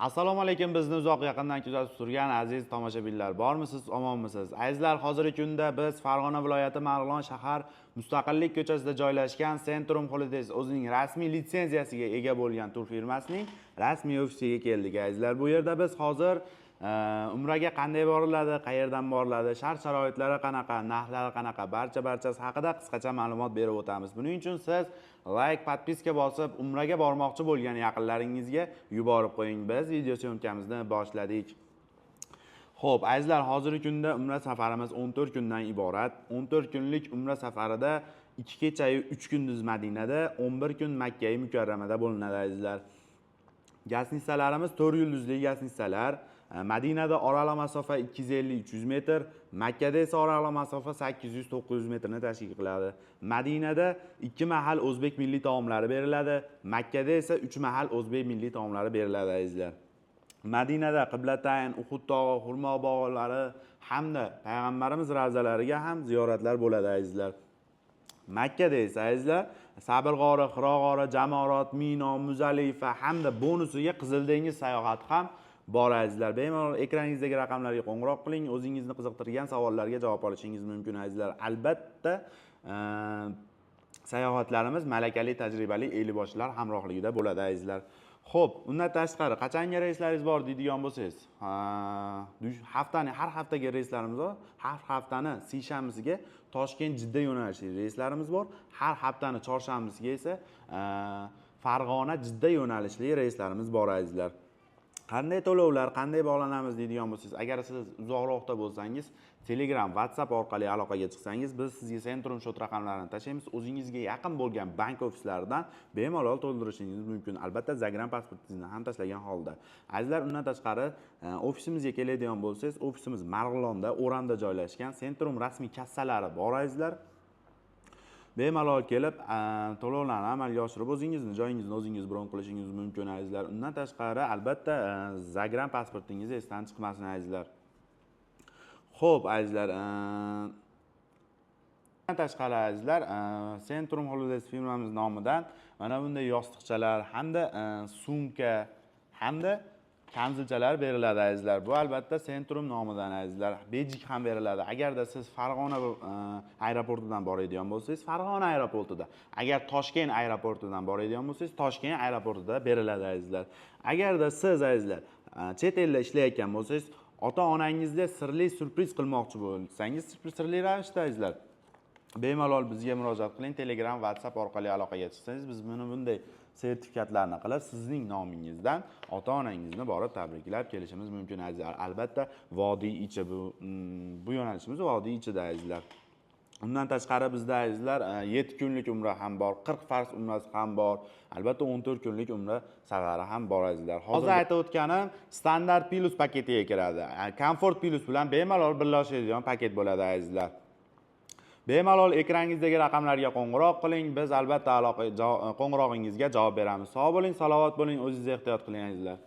Assalomu alaykum, bizni uzoq yaqindan kuzatib turgan aziz tomoshabinlar, bormisiz, omonmisiz? Azizlar, hozirgi kunda biz Farg'ona viloyati Marg'ilon shahar Mustaqillik ko'chasida joylashgan Centrum Holidays o'zining rasmiy litsenziyasiga ega bo'lgan tur firmasining rasmiy ofisiga keldik. Azizlar, bu yerda biz hozir umraga qanday boriladi, qayerdan boriladi, shart-sharoitlari qanaqa, narxlari qanaqa, barchasi haqida qisqacha ma'lumot berib o'tamiz. Buning uchun siz like, podpiska bosib, umraga bormoqchi bo'lgan yaqinlaringizga yuborib qo'ying. Biz video syomkamizni boshladik. Xo'p, azizlar, hozirgi kunda umra safarimiz 14 kundan iborat. 14 kunlik umra safarida 2 kecha 3 kunduz Madinada, 11 kun Makka mukarramada bo'linadi azizlar. Gastnitsalarimiz 4 yulduzli gastnitsalar. Madinada oraliq masofa 250-300 metr, Makkada esa oraliq masofa 800-900 metrni tashkil qiladi. Madinada 2 mahal o'zbek milliy taomlari beriladi, Makkada esa 3 mahal o'zbek milliy taomlari beriladi azizlar. Madinada Qiblatayn, Uhud tog'i, Xurmo bog'lari hamda payg'ambarimiz ravzalariga ham ziyoratlar bo'ladi azizlar. Makkada esa azizlar Sabr g'ori, Hiro g'ori, Jamorot, Mino, Muzdalifa hamda bonusiga Qizil dengiz sayohati ham bor azizlar. Bemalol ekraningizdagi raqamlarga qo'ng'iroq qiling, o'zingizni qiziqtirgan savollarga javob olishingiz mumkin azizlar. Albatta, sayohatlarimiz malakali, tajribali elboshlar hamrohligida bo'ladi azizlar. Xo'p, undan tashqari qachonga reyslaringiz bor deydigan bo'lsangiz, har haftaga reyslarimiz bor. Har haftani seshanbasiga Toshkent Jidda yo'nalishli reyslarimiz bor. Har haftani chorshanbasiga esa Farg'ona Jidda yo'nalishli reyslarimiz bor azizlar. Qanday to'lovlar, qanday bog'lanamiz deydigan bo'lsangiz, agar siz uzoqroqda bo'lsangiz, Telegram, WhatsApp orqali aloqaga chiqsangiz, biz sizga Centrum shot raqamlarini tashlaymiz. O'zingizga yaqin bo'lgan bank ofislaridan bemalol to'ldirishingiz mumkin. Albatta, Zagram pasportingizni ham tashlagan holda. Azizlar, undan tashqari ofisimizga keladigan bo'lsangiz, ofisimiz Marg'ilonda, O'ramda joylashgan. Centrum rasmiy kassalari bor azizlar. Bemalol kelib, to'lovlarni amalga oshirib, joyingizni o'zingiz bron qilishingiz mumkin azizlar. Undan tashqari, albatta, Zagram pasportingiz esdan chiqmasin azizlar. Xo'p, azizlar, undan tashqari azizlar, Centrum Holidays firmamiz nomidan mana bunday yostiqchalar hamda sumka hamda kamzilchalar beriladi azizlar. Bu albatta Centrum nomidan azizlar. Bejik ham beriladi. Agarda siz Farg'ona aeroportidan boradigan bo'lsangiz, Farg'ona aeroportida. Agar Toshkent aeroportidan boradigan bo'lsangiz, Toshkent aeroportida beriladi azizlar. Agarda siz azizlar chet elda ishlayotgan bo'lsangiz, ota-onangizga sirli surpriz qilmoqchi bo'lsangiz, sirli ravishda azizlar, bemalol bizga murojaat qiling. Telegram, WhatsApp orqali aloqaga chiqsangiz, biz buni bunday sertifikatlarni qilib, sizning nomingizdan ota-onangizni borib tabriklab kelishimiz mumkin azizlar. Albatta, vodiy ichi bu yo'nalishimiz vodiy ichida azizlar. Undan tashqari bizda azizlar 7 kunlik umra ham bor, 40 farz umrasi ham bor. Albatta 14 kunlik umra safari ham bor azizlar. Hozir aytib o'tganim standart plus paketiga kiradi. Comfort plus bilan bemalol birlashadigan paket bo'ladi azizlar. Bemalol ekraningizdagi raqamlarga qo'ng'iroq qiling. Biz albatta qo'ng'irog'ingizga javob beramiz. Sog' bo'ling, salovat bo'ling, o'zingizni ehtiyot qiling azizlar.